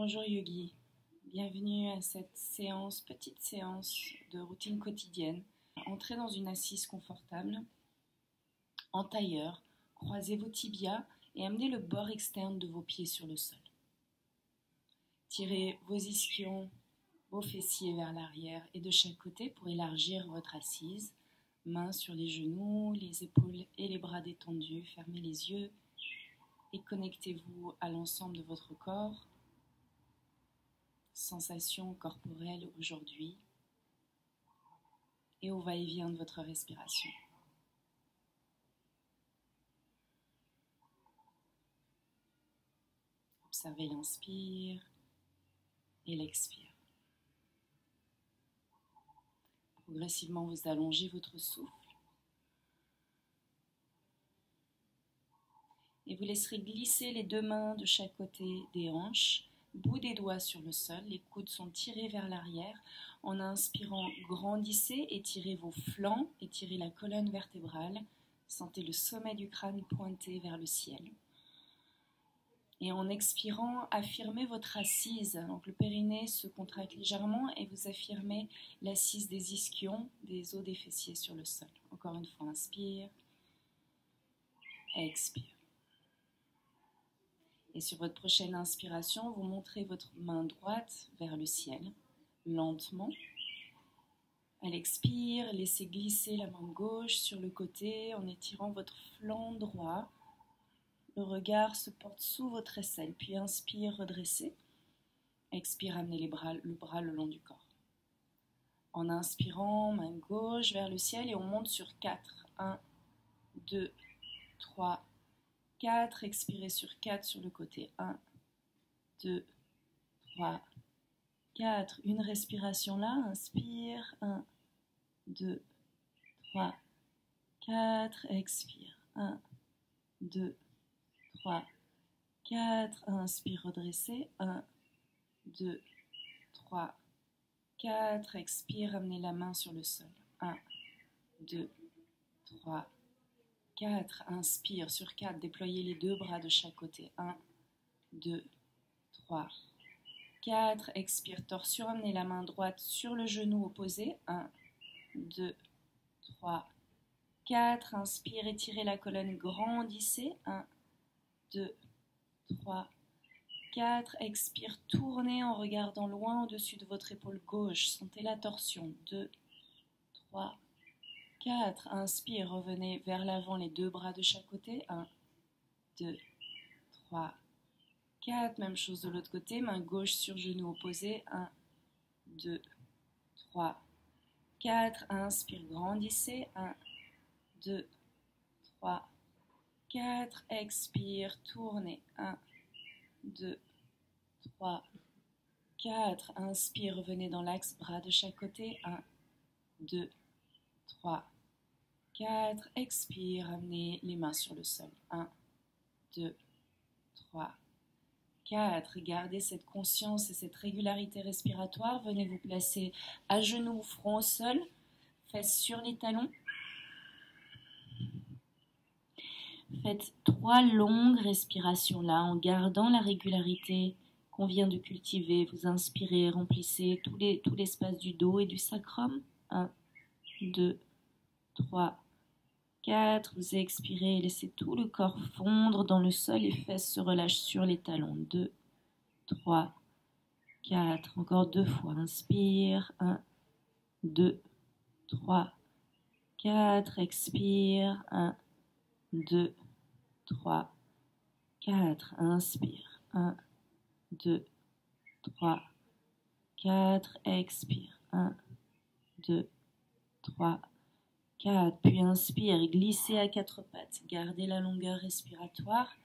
Bonjour Yogi, bienvenue à cette petite séance de routine quotidienne. Entrez dans une assise confortable, en tailleur, croisez vos tibias et amenez le bord externe de vos pieds sur le sol. Tirez vos ischions, vos fessiers vers l'arrière et de chaque côté pour élargir votre assise. Mains sur les genoux, les épaules et les bras détendus, fermez les yeux et connectez-vous à l'ensemble de votre corps. Sensations corporelles aujourd'hui et au va-et-vient de votre respiration. Observez l'inspire et l'expire. Progressivement, vous allongez votre souffle et vous laisserez glisser les deux mains de chaque côté des hanches, bout des doigts sur le sol, les coudes sont tirés vers l'arrière. En inspirant, grandissez, étirez vos flancs, étirez la colonne vertébrale, sentez le sommet du crâne pointé vers le ciel. Et en expirant, affirmez votre assise. Donc le périnée se contracte légèrement et vous affirmez l'assise des ischions, des os des fessiers sur le sol. Encore une fois, inspire, expire. Et sur votre prochaine inspiration, vous montrez votre main droite vers le ciel, lentement. À l'expire, laissez glisser la main gauche sur le côté en étirant votre flanc droit. Le regard se porte sous votre aisselle, puis inspire, redressez. Expire, amenez le bras le long du corps. En inspirant, main gauche vers le ciel et on monte sur 4. 1, 2, 3, 4, expirez sur 4 sur le côté. 1, 2, 3, 4. Une respiration là, inspire. 1, 2, 3, 4, expire. 1, 2, 3, 4, inspire, redressez. 1, 2, 3, 4, expire, amenez la main sur le sol. 1, 2, 3, 4, inspire, sur 4, déployez les deux bras de chaque côté. 1, 2, 3, 4, expire, torsion, amenez la main droite sur le genou opposé. 1, 2, 3, 4, inspire, étirez la colonne, grandissez. 1, 2, 3, 4, expire, tournez en regardant loin au-dessus de votre épaule gauche, sentez la torsion. 2, 3, 4, inspire, revenez vers l'avant, les deux bras de chaque côté. 1, 2, 3, 4, même chose de l'autre côté, main gauche sur genou opposé. 1, 2, 3, 4, inspire, grandissez. 1, 2, 3, 4, expire, tournez. 1, 2, 3, 4, inspire, revenez dans l'axe, bras de chaque côté. 1, 2, 3, 4, expire, amenez les mains sur le sol. 1, 2, 3, 4, gardez cette conscience et cette régularité respiratoire. Venez vous placer à genoux, front au sol, fesses sur les talons. Faites 3 longues respirations là, en gardant la régularité qu'on vient de cultiver. Vous inspirez, remplissez tout l'espace du dos et du sacrum. 1, 2, 3, 4. Vous expirez, laissez tout le corps fondre dans le sol, les fesses se relâchent sur les talons. 2, 3, 4. Encore 2 fois. Inspire. 1, 2, 3, 4. Expire. 1, 2, 3, 4. Inspire. 1, 2, 3, 4. Expire. 1, 2, 3, 4. Puis inspire, glissez à 4 pattes. Gardez la longueur respiratoire.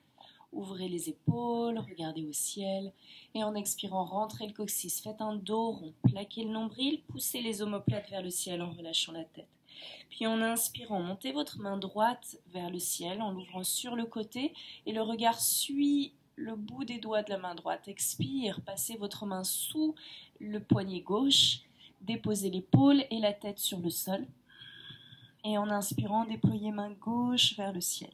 Ouvrez les épaules, regardez au ciel. Et en expirant, rentrez le coccyx. Faites un dos rond. Plaquez le nombril, poussez les omoplates vers le ciel en relâchant la tête. Puis en inspirant, montez votre main droite vers le ciel en l'ouvrant sur le côté et le regard suit le bout des doigts de la main droite. Expire, passez votre main sous le poignet gauche, déposez l'épaule et la tête sur le sol. Et en inspirant, déployez main gauche vers le ciel.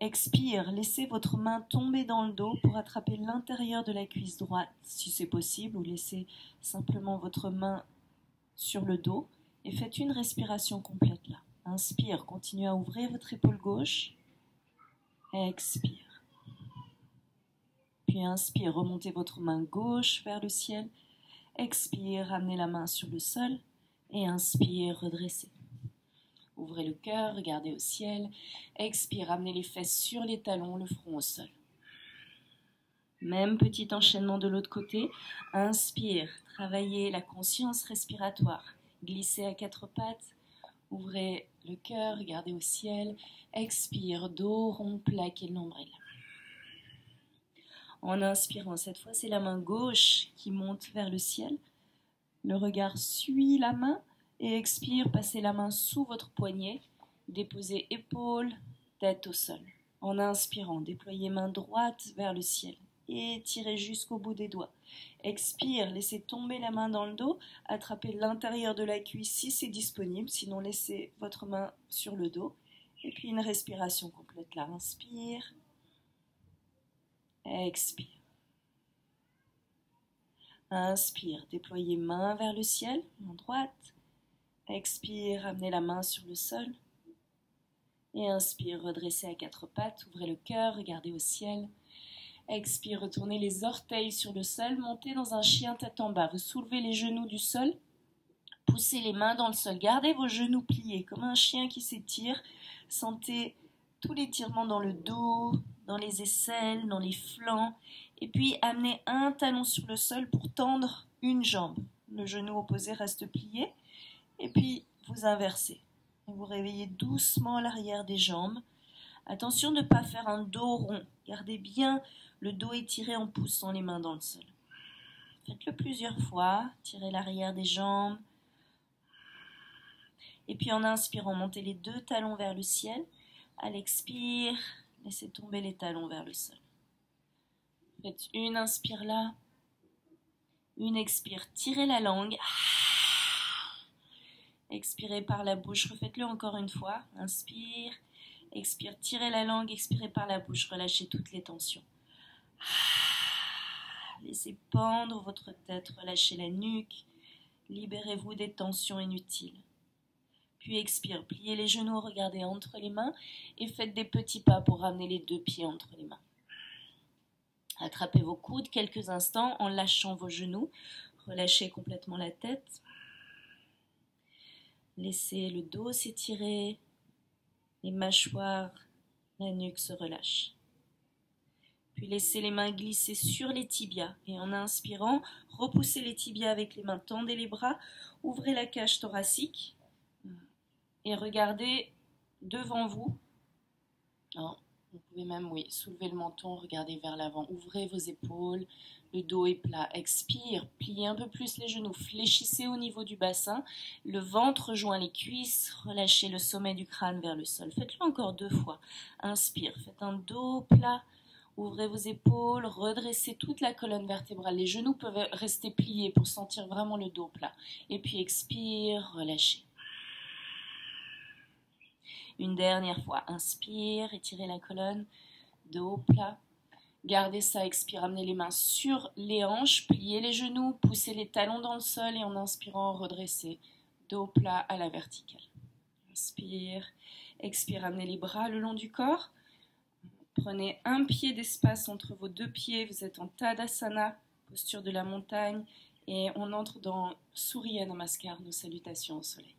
Expire, laissez votre main tomber dans le dos pour attraper l'intérieur de la cuisse droite, si c'est possible, ou laissez simplement votre main sur le dos et faites une respiration complète là. Inspire, continuez à ouvrir votre épaule gauche. Expire. Puis inspire, remontez votre main gauche vers le ciel. Expire, ramenez la main sur le sol. Et inspire, redressez. Ouvrez le cœur, regardez au ciel. Expire, ramenez les fesses sur les talons, le front au sol. Même petit enchaînement de l'autre côté. Inspire, travaillez la conscience respiratoire. Glissez à quatre pattes. Ouvrez le cœur, regardez au ciel. Expire, dos rond, plaquez le nombril. En inspirant, cette fois, c'est la main gauche qui monte vers le ciel. Le regard suit la main et expire, passez la main sous votre poignet. Déposez épaules, tête au sol. En inspirant, déployez main droite vers le ciel. Et tirez jusqu'au bout des doigts. Expire, laissez tomber la main dans le dos, attrapez l'intérieur de la cuisse si c'est disponible, sinon laissez votre main sur le dos. Et puis une respiration complète là. Inspire, expire. Inspire, déployez main vers le ciel, main droite. Expire, ramenez la main sur le sol. Et inspire, redressez à quatre pattes, ouvrez le cœur, regardez au ciel. Expire, retournez les orteils sur le sol, montez dans un chien tête en bas. Vous soulevez les genoux du sol, poussez les mains dans le sol. Gardez vos genoux pliés comme un chien qui s'étire. Sentez tout l'étirement dans le dos, dans les aisselles, dans les flancs. Et puis amenez un talon sur le sol pour tendre une jambe. Le genou opposé reste plié. Et puis vous inversez. Et vous réveillez doucement l'arrière des jambes. Attention de ne pas faire un dos rond. Gardez bien le dos étiré en poussant les mains dans le sol. Faites-le plusieurs fois. Tirez l'arrière des jambes. Et puis en inspirant, montez les deux talons vers le ciel. À l'expire, laissez tomber les talons vers le sol. Faites une inspire là. Une expire. Tirez la langue. Expirez par la bouche. Refaites-le encore une fois. Inspire. Expire, tirez la langue, expirez par la bouche, relâchez toutes les tensions. Laissez pendre votre tête, relâchez la nuque, libérez-vous des tensions inutiles. Puis expire, pliez les genoux, regardez entre les mains et faites des petits pas pour ramener les deux pieds entre les mains. Attrapez vos coudes quelques instants en lâchant vos genoux, relâchez complètement la tête. Laissez le dos s'étirer. Les mâchoires, la nuque se relâche. Puis laissez les mains glisser sur les tibias. Et en inspirant, repoussez les tibias avec les mains, tendez les bras, ouvrez la cage thoracique et regardez devant vous. Alors, vous pouvez même, soulever le menton, regarder vers l'avant, ouvrez vos épaules, le dos est plat, expire, pliez un peu plus les genoux, fléchissez au niveau du bassin, le ventre rejoint les cuisses, relâchez le sommet du crâne vers le sol. Faites-le encore 2 fois. Inspire, faites un dos plat, ouvrez vos épaules, redressez toute la colonne vertébrale. Les genoux peuvent rester pliés pour sentir vraiment le dos plat. Et puis expire, relâchez. Une dernière fois, inspire, étirez la colonne, dos plat. Gardez ça, expire, amenez les mains sur les hanches, pliez les genoux, poussez les talons dans le sol et en inspirant, redressez, dos plat à la verticale. Inspire, expire, amenez les bras le long du corps. Prenez un pied d'espace entre vos 2 pieds, vous êtes en Tadasana, posture de la montagne, et on entre dans Surya Namaskar, nos salutations au soleil.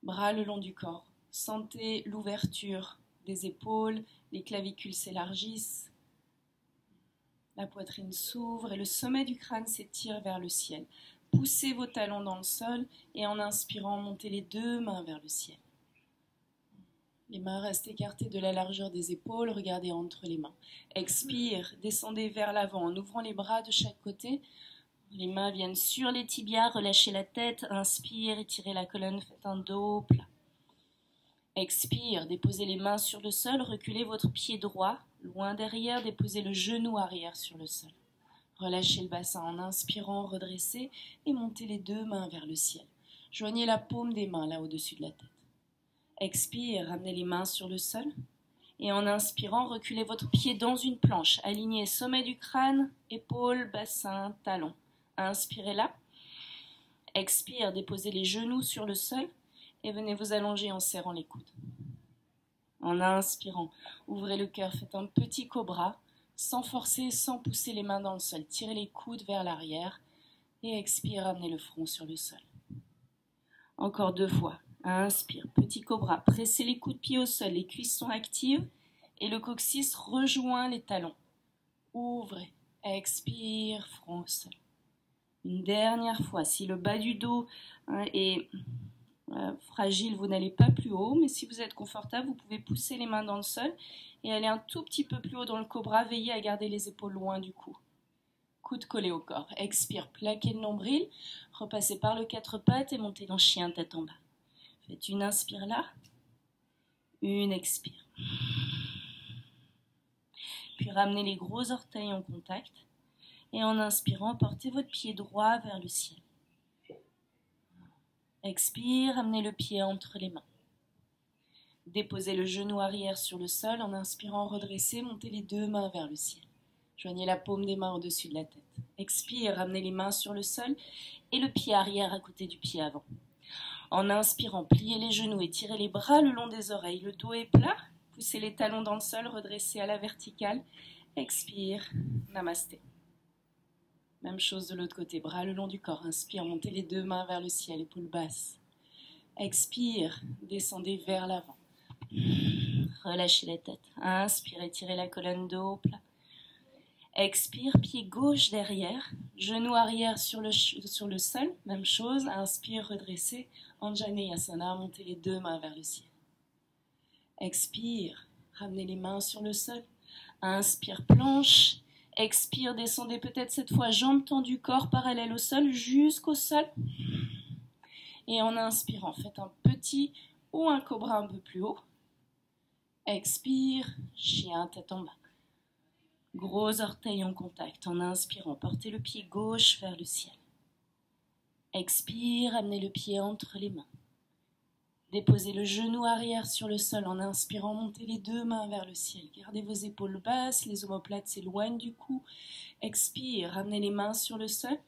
Bras le long du corps, sentez l'ouverture des épaules, les clavicules s'élargissent. La poitrine s'ouvre et le sommet du crâne s'étire vers le ciel. Poussez vos talons dans le sol et en inspirant, montez les 2 mains vers le ciel. Les mains restent écartées de la largeur des épaules, regardez entre les mains. Expire, descendez vers l'avant en ouvrant les bras de chaque côté. Les mains viennent sur les tibias, relâchez la tête, inspire, étirez la colonne, faites un dos plat. Expire, déposez les mains sur le sol, reculez votre pied droit, loin derrière, déposez le genou arrière sur le sol. Relâchez le bassin en inspirant, redressez et montez les 2 mains vers le ciel. Joignez la paume des mains là au-dessus de la tête. Expire, ramenez les mains sur le sol Et en inspirant, reculez votre pied dans une planche. Alignez sommet du crâne, épaules, bassin, talons. Inspirez là. Expire, déposez les genoux sur le sol et venez vous allonger en serrant les coudes. En inspirant, ouvrez le cœur, faites un petit cobra, sans forcer, sans pousser les mains dans le sol. Tirez les coudes vers l'arrière et expire, amenez le front sur le sol. Encore 2 fois. Inspire, petit cobra, pressez les coups de pied au sol, les cuisses sont actives et le coccyx rejoint les talons. Ouvrez, expire, front au sol. Une dernière fois, si le bas du dos est fragile, vous n'allez pas plus haut, mais si vous êtes confortable, vous pouvez pousser les mains dans le sol et aller un tout petit peu plus haut dans le cobra, veillez à garder les épaules loin du cou. Coude collé au corps. Expire, plaquez le nombril, repassez par le 4 pattes et montez dans chien tête en bas. Faites une inspire là, une expire. Puis ramenez les gros orteils en contact et en inspirant, portez votre pied droit vers le ciel. Expire, amenez le pied entre les mains. Déposez le genou arrière sur le sol. En inspirant, redressez, montez les 2 mains vers le ciel. Joignez la paume des mains au-dessus de la tête. Expire, ramenez les mains sur le sol et le pied arrière à côté du pied avant. En inspirant, pliez les genoux et tirez les bras le long des oreilles. Le dos est plat. Poussez les talons dans le sol, redressez à la verticale. Expire, namasté. Même chose de l'autre côté, bras le long du corps. Inspire, montez les 2 mains vers le ciel, épaules basses. Expire, descendez vers l'avant. Relâchez la tête. Inspire, étirez la colonne de haut plat. Expire, pied gauche derrière, genou arrière sur le sol. Même chose, inspire, redressez. Anjaneyasana, montez les 2 mains vers le ciel. Expire, ramenez les mains sur le sol. Inspire, planche. Expire, descendez peut-être cette fois, jambes tendues, corps parallèle au sol, jusqu'au sol. Et en inspirant, faites un petit ou un cobra un peu plus haut. Expire, chien tête en bas. Gros orteils en contact. En inspirant, portez le pied gauche vers le ciel. Expire, amenez le pied entre les mains. Déposez le genou arrière sur le sol. En inspirant, montez les 2 mains vers le ciel. Gardez vos épaules basses, les omoplates s'éloignent du cou. Expire, ramenez les mains sur le sol.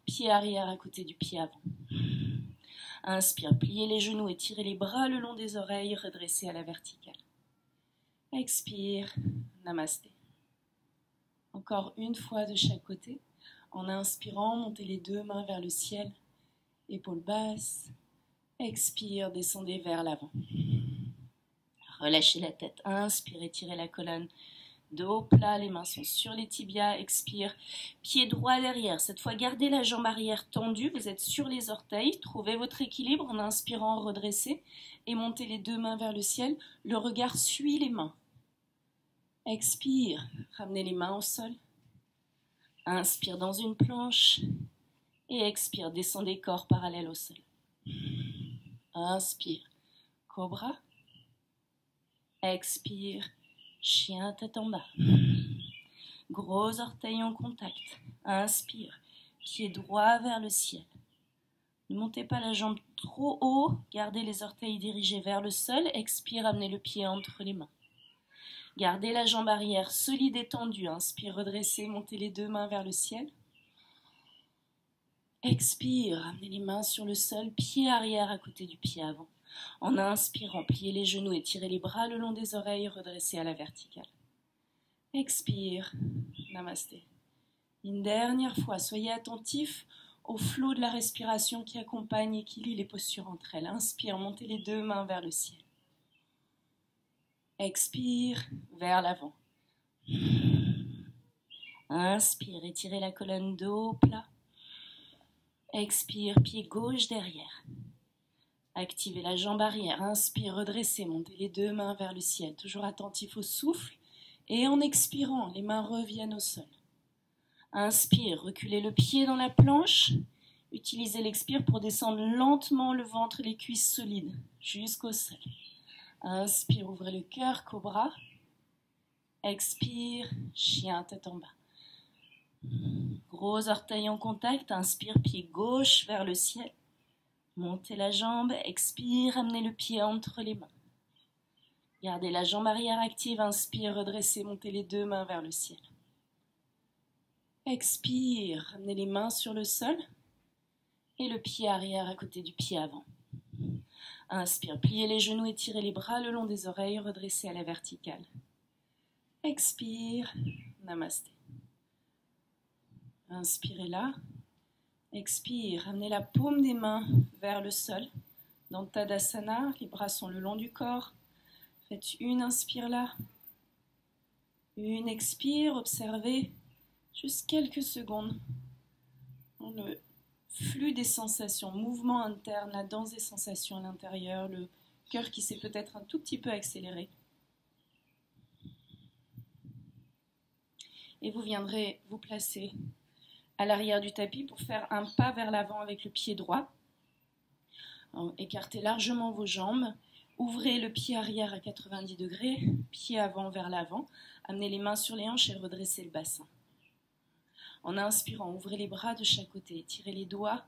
Pied arrière à côté du pied avant. Inspire, pliez les genoux et tirez les bras le long des oreilles, redressez à la verticale. Expire, namasté. Encore 1 fois de chaque côté. En inspirant, montez les 2 mains vers le ciel. Épaules basses. Expire, descendez vers l'avant. Relâchez la tête. Inspire, étirez la colonne. Dos plat, les mains sont sur les tibias. Expire, pied droit derrière. Cette fois, gardez la jambe arrière tendue. Vous êtes sur les orteils. Trouvez votre équilibre en inspirant, redressez. Et montez les 2 mains vers le ciel. Le regard suit les mains. Expire, ramenez les mains au sol. Inspire dans une planche. Et expire, descendez corps parallèle au sol. Inspire, cobra. Expire, chien tête en bas. Gros orteils en contact. Inspire, pied droit vers le ciel. Ne montez pas la jambe trop haut. Gardez les orteils dirigés vers le sol. Expire, amenez le pied entre les mains. Gardez la jambe arrière solide et tendue. Inspire, redressez, montez les 2 mains vers le ciel. Expire, amenez les mains sur le sol, pied arrière à côté du pied avant. En inspirant, pliez les genoux et tirez les bras le long des oreilles, redressez à la verticale. Expire, namasté. Une dernière fois, soyez attentifs au flot de la respiration qui accompagne et qui lie les postures entre elles. Inspire, montez les 2 mains vers le ciel. Expire, vers l'avant. Inspire, étirez la colonne de haut plat. Expire, pied gauche derrière. Activez la jambe arrière. Inspire, redressez, montez les 2 mains vers le ciel. Toujours attentif au souffle. Et en expirant, les mains reviennent au sol. Inspire, reculez le pied dans la planche. Utilisez l'expire pour descendre lentement le ventre et les cuisses solides jusqu'au sol. Inspire, ouvrez le cœur, cobra. Expire, chien tête en bas. Gros orteils en contact. Inspire, pied gauche vers le ciel. Montez la jambe. Expire, amenez le pied entre les mains. Gardez la jambe arrière active, inspire, redressez, montez les deux mains vers le ciel. Expire, ramenez les mains sur le sol et le pied arrière à côté du pied avant. Inspire, pliez les genoux, étirez les bras le long des oreilles, redressez à la verticale. Expire, namasté. Inspirez là. Expire, ramenez la paume des mains vers le sol. Dans Tadasana, les bras sont le long du corps. Faites une inspire là. Une expire, observez juste quelques secondes. Le flux des sensations, mouvement interne, la danse des sensations à l'intérieur, le cœur qui s'est peut-être un tout petit peu accéléré. Et vous viendrez vous placer à l'arrière du tapis pour faire un pas vers l'avant avec le pied droit. Alors, écartez largement vos jambes, ouvrez le pied arrière à 90 degrés, pied avant vers l'avant, amenez les mains sur les hanches et redressez le bassin. En inspirant, ouvrez les bras de chaque côté, tirez les doigts,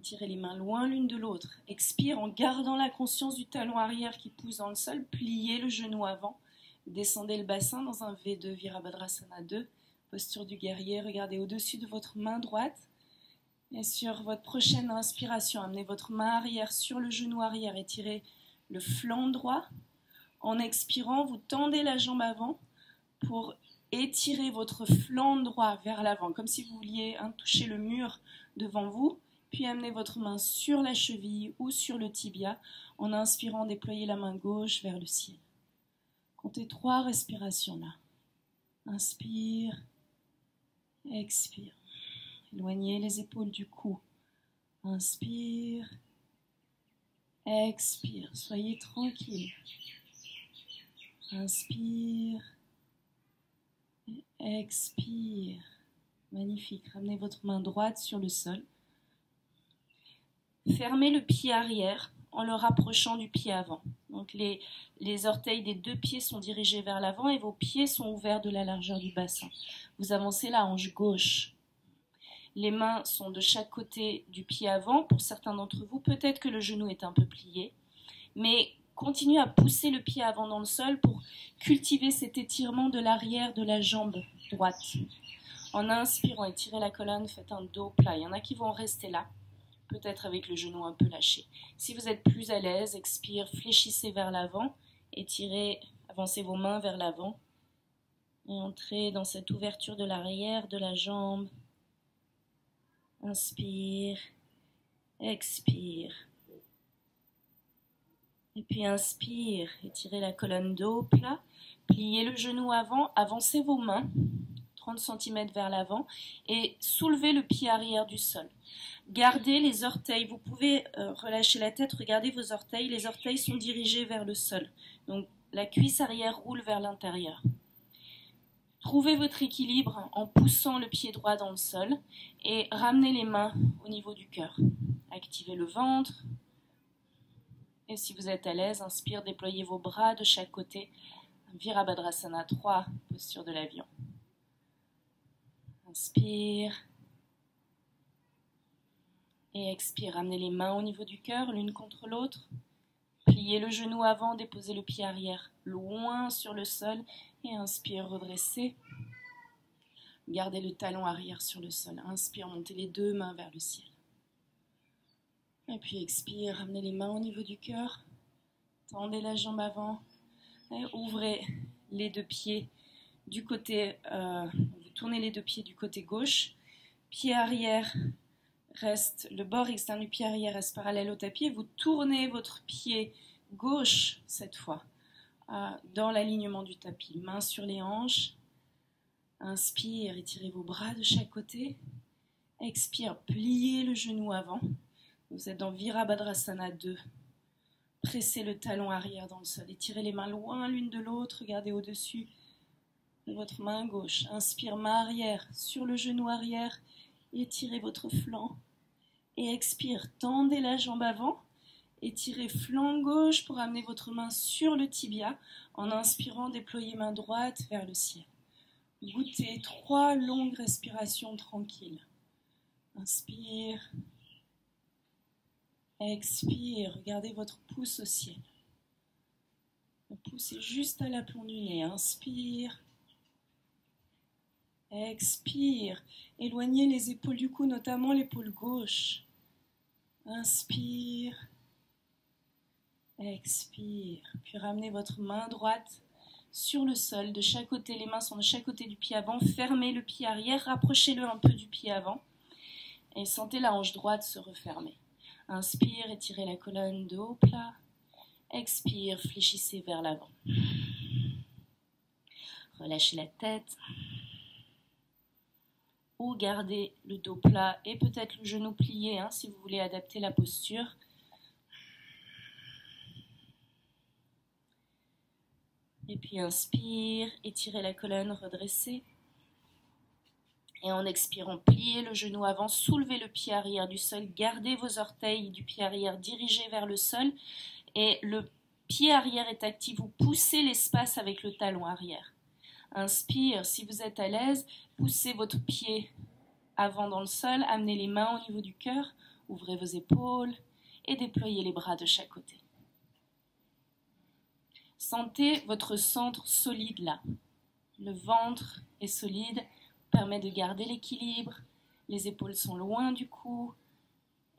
tirez les mains loin l'une de l'autre. Expire en gardant la conscience du talon arrière qui pousse dans le sol, pliez le genou avant, descendez le bassin dans un V2, Virabhadrasana 2, posture du guerrier, regardez au-dessus de votre main droite. Et sur votre prochaine inspiration, amenez votre main arrière sur le genou arrière, étirez le flanc droit. En expirant, vous tendez la jambe avant pour étirer votre flanc droit vers l'avant, comme si vous vouliez toucher le mur devant vous. Puis amenez votre main sur la cheville ou sur le tibia. En inspirant, déployez la main gauche vers le ciel. Comptez 3 respirations là. Inspire, expire. Éloignez les épaules du cou. Inspire, expire. Soyez tranquille. Inspire, expire. Magnifique. Ramenez votre main droite sur le sol. Fermez le pied arrière en le rapprochant du pied avant. Donc les orteils des 2 pieds sont dirigés vers l'avant et vos pieds sont ouverts de la largeur du bassin. Vous avancez la hanche gauche. Les mains sont de chaque côté du pied avant. Pour certains d'entre vous, peut-être que le genou est un peu plié. Mais continuez à pousser le pied avant dans le sol pour cultiver cet étirement de l'arrière de la jambe droite. En inspirant, étirez la colonne, faites un dos plat. Il y en a qui vont rester là, peut-être avec le genou un peu lâché. Si vous êtes plus à l'aise, expire, fléchissez vers l'avant, étirez, avancez vos mains vers l'avant et entrez dans cette ouverture de l'arrière de la jambe. Inspire, expire. Et puis inspire, étirez la colonne dos plat, pliez le genou avant, avancez vos mains, 30 cm vers l'avant, et soulevez le pied arrière du sol. Gardez les orteils, vous pouvez relâcher la tête, regardez vos orteils, les orteils sont dirigés vers le sol. Donc la cuisse arrière roule vers l'intérieur. Trouvez votre équilibre en poussant le pied droit dans le sol et ramenez les mains au niveau du cœur. Activez le ventre. Et si vous êtes à l'aise, inspire, déployez vos bras de chaque côté. Virabhadrasana 3, posture de l'avion. Inspire. Et expire, ramenez les mains au niveau du cœur, l'une contre l'autre. Pliez le genou avant, déposez le pied arrière loin sur le sol. Et inspire, redressez. Gardez le talon arrière sur le sol. Inspire, montez les 2 mains vers le ciel. Et puis expire, ramenez les mains au niveau du cœur. Tendez la jambe avant. Et ouvrez les 2 pieds du côté... vous tournez les 2 pieds du côté gauche. Pied arrière reste... Le bord externe du pied arrière reste parallèle au tapis. Et vous tournez votre pied gauche cette fois dans l'alignement du tapis. Main sur les hanches. Inspire, étirez vos bras de chaque côté. Expire, pliez le genou avant. Vous êtes dans Virabhadrasana 2. Pressez le talon arrière dans le sol. Étirez les mains loin l'une de l'autre. Regardez au-dessus de votre main gauche. Inspire, main arrière sur le genou arrière. Étirez votre flanc. Et expire, tendez la jambe avant. Étirez flanc gauche pour amener votre main sur le tibia. En inspirant, déployez main droite vers le ciel. Goûtez 3 longues respirations tranquilles. Inspire. Expire. Regardez votre pouce au ciel. Poussez juste à l'aplomb du nez. Inspire. Expire. Éloignez les épaules du cou, notamment l'épaule gauche. Inspire. Expire. Puis ramenez votre main droite sur le sol, de chaque côté. Les mains sont de chaque côté du pied avant. Fermez le pied arrière, rapprochez-le un peu du pied avant. Et sentez la hanche droite se refermer. Inspire, étirez la colonne de haut plat. Expire, fléchissez vers l'avant. Relâchez la tête. Ou gardez le dos plat et peut-être le genou plié si vous voulez adapter la posture. Et puis inspire, étirez la colonne, redressez. Et en expirant, pliez le genou avant, soulevez le pied arrière du sol, gardez vos orteils du pied arrière dirigés vers le sol. Et le pied arrière est actif, vous poussez l'espace avec le talon arrière. Inspire, si vous êtes à l'aise, poussez votre pied avant dans le sol, amenez les mains au niveau du cœur, ouvrez vos épaules et déployez les bras de chaque côté. Sentez votre centre solide là. Le ventre est solide, permet de garder l'équilibre, les épaules sont loin du cou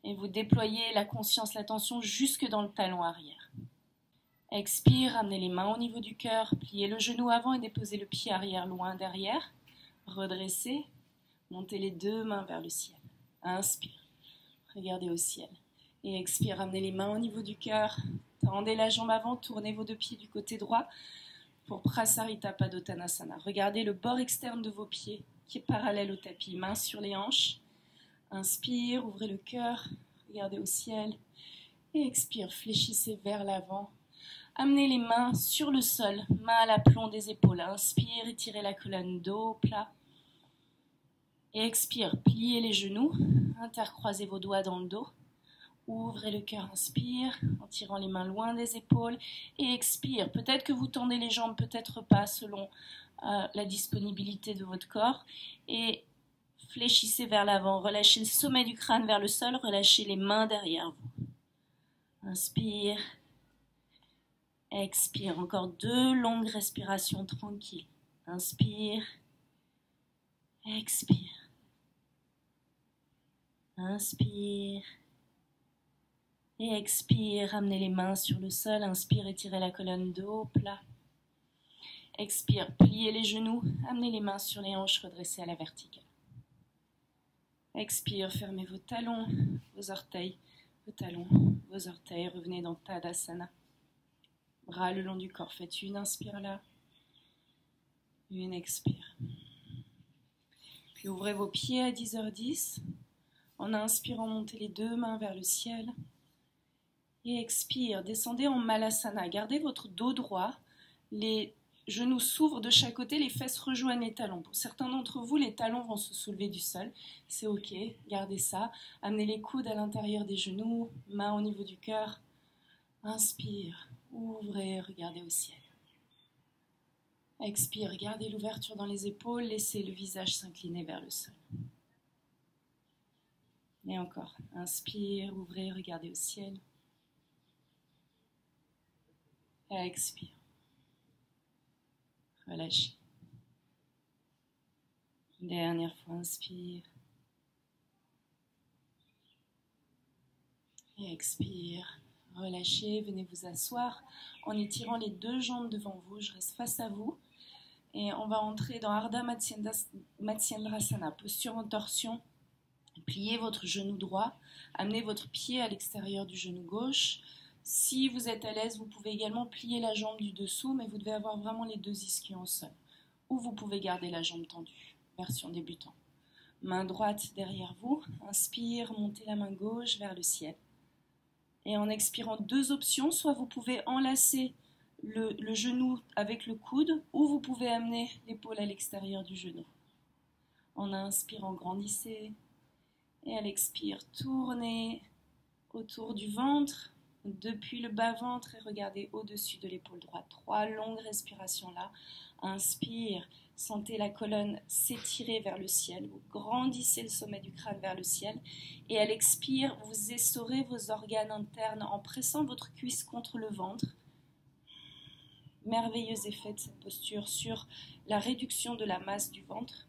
et vous déployez la conscience, l'attention jusque dans le talon arrière. Expire, amenez les mains au niveau du cœur, pliez le genou avant et déposez le pied arrière loin derrière. Redressez, montez les deux mains vers le ciel. Inspire, regardez au ciel. Et expire, amenez les mains au niveau du cœur. Tendez la jambe avant, tournez vos deux pieds du côté droit pour Prasarita Padottanasana. Regardez le bord externe de vos pieds qui est parallèle au tapis, mains sur les hanches. Inspire, ouvrez le cœur, regardez au ciel. Et expire, fléchissez vers l'avant. Amenez les mains sur le sol, main à l'aplomb des épaules. Inspire, étirez la colonne dos plat. Et expire, pliez les genoux, intercroisez vos doigts dans le dos. Ouvrez le cœur, inspire, en tirant les mains loin des épaules. Et expire, peut-être que vous tendez les jambes, peut-être pas, selon la disponibilité de votre corps. Et fléchissez vers l'avant, relâchez le sommet du crâne vers le sol, relâchez les mains derrière vous. Inspire. Expire, encore 2 longues respirations tranquilles. Inspire. Expire. Inspire. Et expire, ramenez les mains sur le sol. Inspire, étirez la colonne de haut, plat. Expire, pliez les genoux. Amenez les mains sur les hanches, redressez à la verticale. Expire, fermez vos talons, vos orteils, vos talons, vos orteils. Revenez dans Tadasana. Bras le long du corps. Faites une inspire là. Une expire. Puis ouvrez vos pieds à 10h10. En inspirant, montez les deux mains vers le ciel. Et expire, descendez en Malasana. Gardez votre dos droit. Les genoux s'ouvrent de chaque côté, les fesses rejoignent les talons. Pour certains d'entre vous, les talons vont se soulever du sol. C'est ok, gardez ça. Amenez les coudes à l'intérieur des genoux, mains au niveau du cœur. Inspire, ouvrez, regardez au ciel. Expire, gardez l'ouverture dans les épaules, laissez le visage s'incliner vers le sol. Et encore, inspire, ouvrez, regardez au ciel. Expire. Relâchez. Dernière fois, inspire. Et expire. Relâchez, venez vous asseoir en étirant les deux jambes devant vous. Je reste face à vous. Et on va entrer dans Ardha Matsyendrasana, posture en torsion. Pliez votre genou droit. Amenez votre pied à l'extérieur du genou gauche. Si vous êtes à l'aise, vous pouvez également plier la jambe du dessous, mais vous devez avoir vraiment les deux ischions au sol. Ou vous pouvez garder la jambe tendue, version débutant. Main droite derrière vous, inspire, montez la main gauche vers le ciel. Et en expirant, 2 options, soit vous pouvez enlacer le genou avec le coude, ou vous pouvez amener l'épaule à l'extérieur du genou. En inspirant, grandissez, et à l'expire, tournez autour du ventre, depuis le bas-ventre et regardez au-dessus de l'épaule droite. 3 longues respirations là. Inspire, sentez la colonne s'étirer vers le ciel. Vous grandissez le sommet du crâne vers le ciel. Et à l'expire, vous essorez vos organes internes en pressant votre cuisse contre le ventre. merveilleux effet de cette posture sur la réduction de la masse du ventre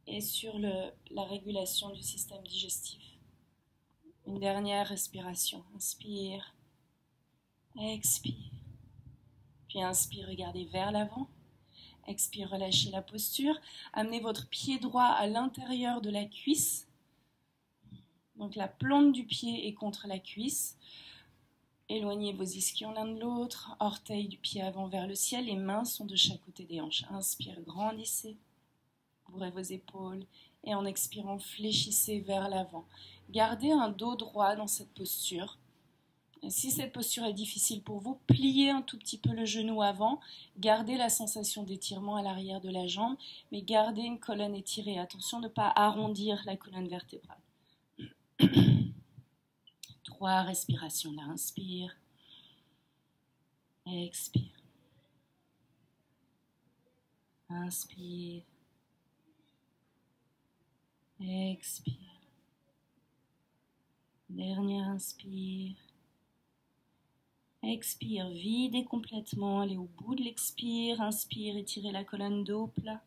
et sur la régulation du système digestif. Une dernière respiration. Inspire, expire. Puis inspire, regardez vers l'avant. Expire, relâchez la posture. Amenez votre pied droit à l'intérieur de la cuisse. Donc la plante du pied est contre la cuisse. Éloignez vos ischions l'un de l'autre. Orteils du pied avant vers le ciel. Les mains sont de chaque côté des hanches. Inspire, grandissez. Ouvrez vos épaules. Et en expirant, fléchissez vers l'avant. Gardez un dos droit dans cette posture. Et si cette posture est difficile pour vous, pliez un tout petit peu le genou avant, gardez la sensation d'étirement à l'arrière de la jambe, mais gardez une colonne étirée. Attention de ne pas arrondir la colonne vertébrale. 3 respirations là. Inspire, expire, inspire, expire. Dernière inspire. Expire, videz complètement, allez au bout de l'expire, inspire, étirez la colonne dos plat.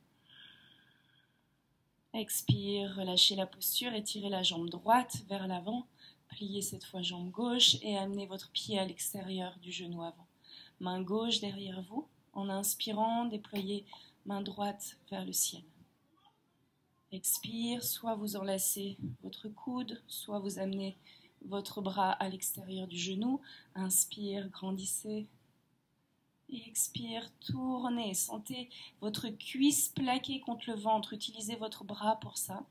Expire, relâchez la posture, étirez la jambe droite vers l'avant, pliez cette fois jambe gauche et amenez votre pied à l'extérieur du genou avant. Main gauche derrière vous, en inspirant, déployez main droite vers le ciel. Expire, soit vous enlacez votre coude, soit vous amenez votre bras à l'extérieur du genou. Inspire, grandissez. Et expire, tournez. Sentez votre cuisse plaquée contre le ventre. Utilisez votre bras pour ça.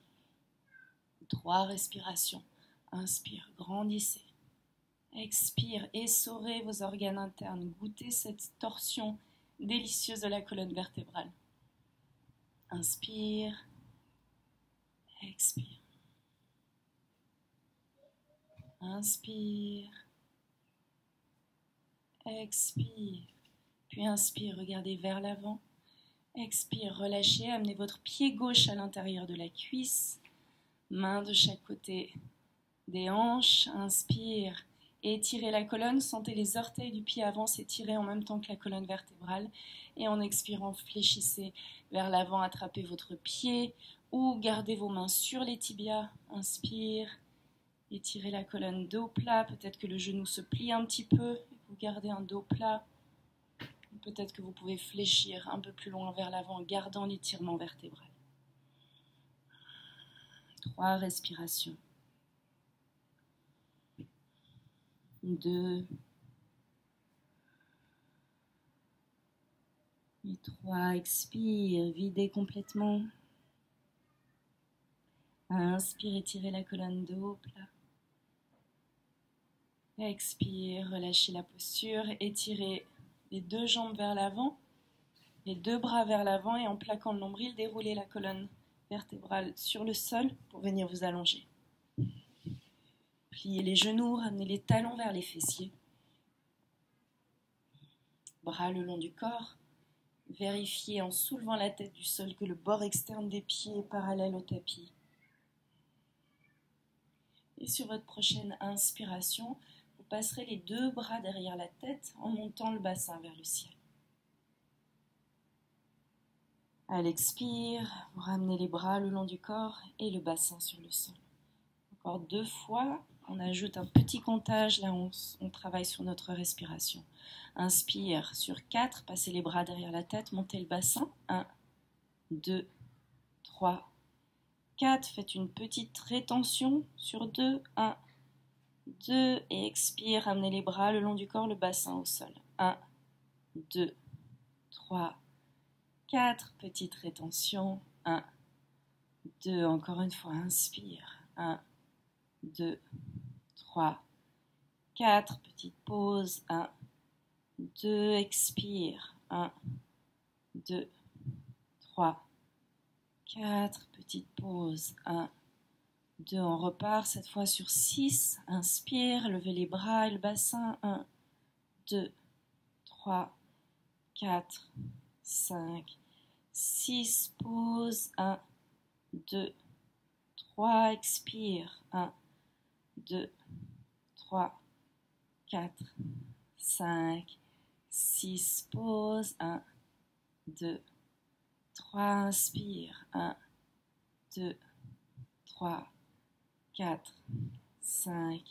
3 respirations. Inspire, grandissez. Expire, essorez vos organes internes. Goûtez cette torsion délicieuse de la colonne vertébrale. Inspire, expire. Inspire, expire, puis inspire, regardez vers l'avant. Expire, relâchez, amenez votre pied gauche à l'intérieur de la cuisse, main de chaque côté des hanches. Inspire, étirez la colonne, sentez les orteils du pied avant s'étirer en même temps que la colonne vertébrale. Et en expirant, fléchissez vers l'avant, attrapez votre pied ou gardez vos mains sur les tibias. Inspire. Étirez la colonne dos plat, peut-être que le genou se plie un petit peu, vous gardez un dos plat. Peut-être que vous pouvez fléchir un peu plus loin vers l'avant en gardant l'étirement vertébral. 3 respirations. 2 et 3. Expire, videz complètement. Inspire, étirez la colonne dos plat. Expire, relâchez la posture, étirez les 2 jambes vers l'avant, les 2 bras vers l'avant et en plaquant le nombril, déroulez la colonne vertébrale sur le sol pour venir vous allonger. Pliez les genoux, ramenez les talons vers les fessiers. Bras le long du corps. Vérifiez en soulevant la tête du sol que le bord externe des pieds est parallèle au tapis. Et sur votre prochaine inspiration, vous passerez les 2 bras derrière la tête en montant le bassin vers le ciel. À l'expire, vous ramenez les bras le long du corps et le bassin sur le sol. Encore 2 fois, on ajoute un petit comptage, là on travaille sur notre respiration. Inspire, sur 4, passez les bras derrière la tête, montez le bassin. 1, 2, 3, 4, faites une petite rétention sur 2, 1, 2, et expire, ramenez les bras le long du corps, le bassin au sol. 1, 2, 3, 4, petite rétention. 1, 2, encore une fois, inspire. 1, 2, 3, 4, petite pause. 1, 2, expire. 1, 2, 3, 4, petite pause. 1, 2, on repart cette fois sur 6. Inspire, levez les bras et le bassin. 1, 2, 3, 4, 5, 6, pause. 1, 2, 3, expire. 1, 2, 3, 4, 5, 6, pause. 1, 2, 3, inspire. 1, 2, 3, 4, 5,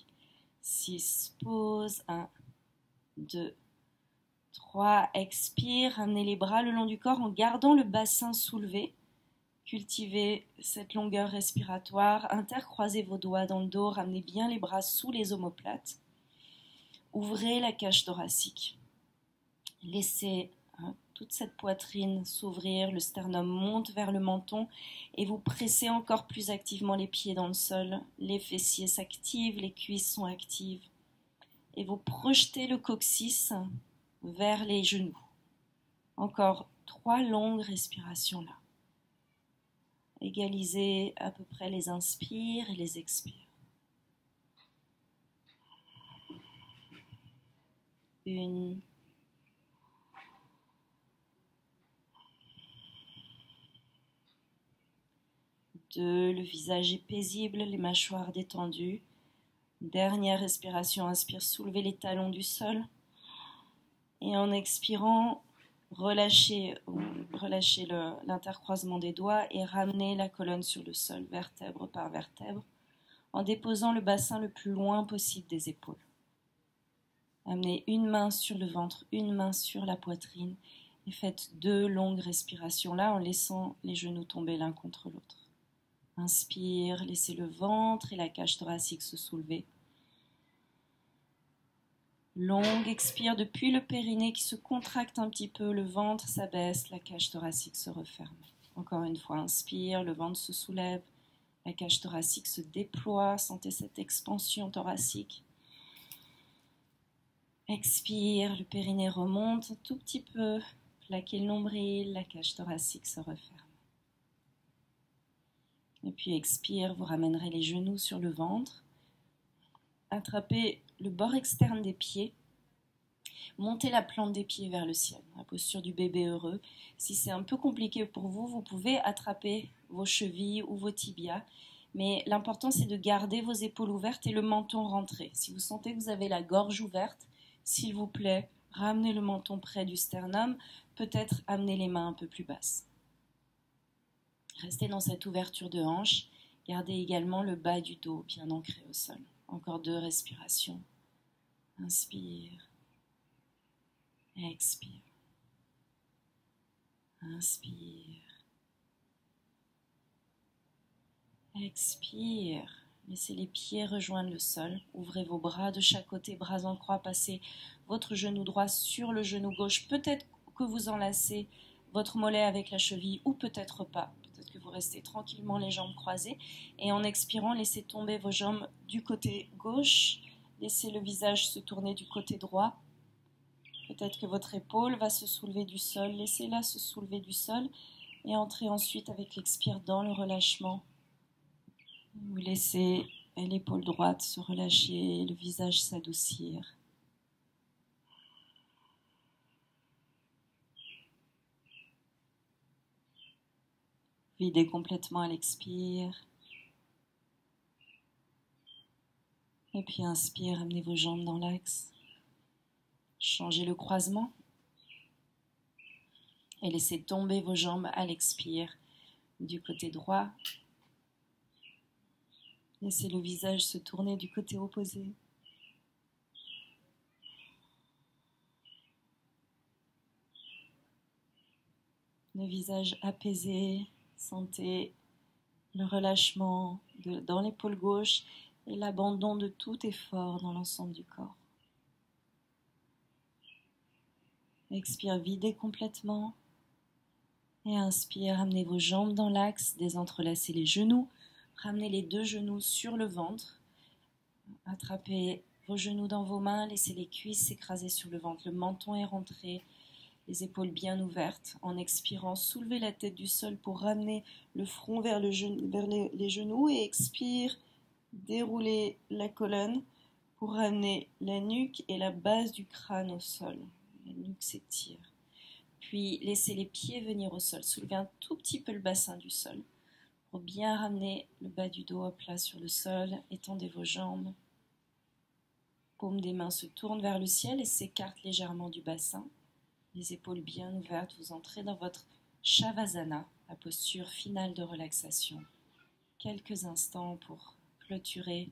6, pause. 1, 2, 3, expire. Ramenez les bras le long du corps en gardant le bassin soulevé. Cultivez cette longueur respiratoire. Intercroisez vos doigts dans le dos. Ramenez bien les bras sous les omoplates. Ouvrez la cage thoracique. Laissez toute cette poitrine s'ouvrir. Le sternum monte vers le menton et vous pressez encore plus activement les pieds dans le sol. Les fessiers s'activent, les cuisses sont actives. Et vous projetez le coccyx vers les genoux. Encore 3 longues respirations là. Égalisez à peu près les inspires et les expires. 1, 2, le visage est paisible, les mâchoires détendues. Dernière respiration, inspire, soulevez les talons du sol. Et en expirant, relâchez l'intercroisement des doigts et ramenez la colonne sur le sol, vertèbre par vertèbre, en déposant le bassin le plus loin possible des épaules. Amenez une main sur le ventre, une main sur la poitrine et faites 2 longues respirations là en laissant les genoux tomber l'un contre l'autre. Inspire, laissez le ventre et la cage thoracique se soulever. Longue expire depuis le périnée qui se contracte un petit peu, le ventre s'abaisse, la cage thoracique se referme. Encore une fois, inspire, le ventre se soulève, la cage thoracique se déploie, sentez cette expansion thoracique. Expire, le périnée remonte un tout petit peu, plaquez le nombril, la cage thoracique se referme. Et puis expire, vous ramènerez les genoux sur le ventre. Attrapez le bord externe des pieds. Montez la plante des pieds vers le ciel, la posture du bébé heureux. Si c'est un peu compliqué pour vous, vous pouvez attraper vos chevilles ou vos tibias. Mais l'important, c'est de garder vos épaules ouvertes et le menton rentré. Si vous sentez que vous avez la gorge ouverte, s'il vous plaît, ramenez le menton près du sternum. Peut-être amenez les mains un peu plus basses. Restez dans cette ouverture de hanche. Gardez également le bas du dos bien ancré au sol. Encore 2 respirations. Inspire. Expire. Inspire. Expire. Laissez les pieds rejoindre le sol. Ouvrez vos bras de chaque côté, bras en croix. Passez votre genou droit sur le genou gauche. Peut-être que vous enlacez votre mollet avec la cheville ou peut-être pas. Peut-être que vous restez tranquillement les jambes croisées. Et en expirant, laissez tomber vos jambes du côté gauche. Laissez le visage se tourner du côté droit. Peut-être que votre épaule va se soulever du sol. Laissez-la se soulever du sol et entrez ensuite avec l'expire dans le relâchement. Vous laissez l'épaule droite se relâcher, le visage s'adoucir. Videz complètement à l'expire. Et puis inspire, amenez vos jambes dans l'axe. Changez le croisement. Et laissez tomber vos jambes à l'expire du côté droit. Laissez le visage se tourner du côté opposé. Le visage apaisé, sentez le relâchement dans l'épaule gauche et l'abandon de tout effort dans l'ensemble du corps. Expire, videz complètement. Et inspire, ramenez vos jambes dans l'axe, désentrelacez les genoux. Ramenez les 2 genoux sur le ventre. Attrapez vos genoux dans vos mains, laissez les cuisses s'écraser sur le ventre. Le menton est rentré, les épaules bien ouvertes. En expirant, soulevez la tête du sol pour ramener le front vers les genoux et expire, déroulez la colonne pour ramener la nuque et la base du crâne au sol. La nuque s'étire. Puis laissez les pieds venir au sol. Soulevez un tout petit peu le bassin du sol pour bien ramener le bas du dos à plat sur le sol. Étendez vos jambes. paumes des mains se tournent vers le ciel et s'écartent légèrement du bassin. Les épaules bien ouvertes, vous entrez dans votre Shavasana, la posture finale de relaxation. Quelques instants pour clôturer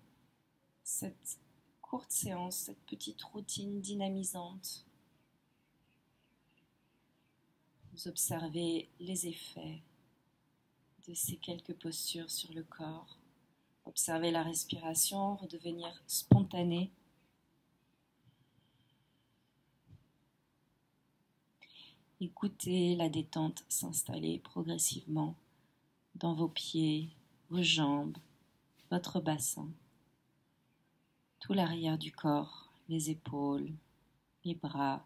cette courte séance, cette petite routine dynamisante. Vous observez les effets de ces quelques postures sur le corps. Observez la respiration redevenir spontanée. Écoutez la détente s'installer progressivement dans vos pieds, vos jambes, votre bassin, tout l'arrière du corps, les épaules, les bras,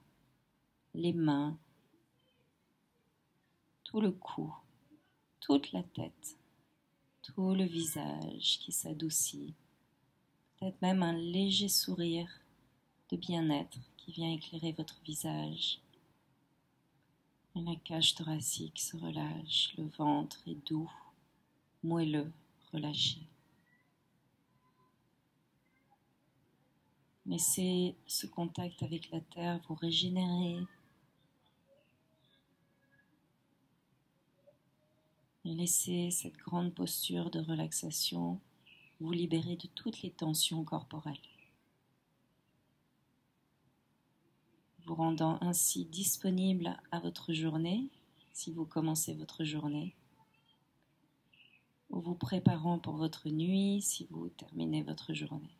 les mains, tout le cou, toute la tête, tout le visage qui s'adoucit, peut-être même un léger sourire de bien-être qui vient éclairer votre visage. Et la cage thoracique se relâche, le ventre est doux, moelleux, relâché. Laissez ce contact avec la terre vous régénérer. Et laissez cette grande posture de relaxation vous libérer de toutes les tensions corporelles. Vous rendant ainsi disponible à votre journée, si vous commencez votre journée, ou vous préparant pour votre nuit, si vous terminez votre journée.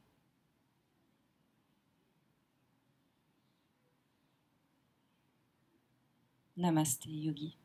Namasté Yogi.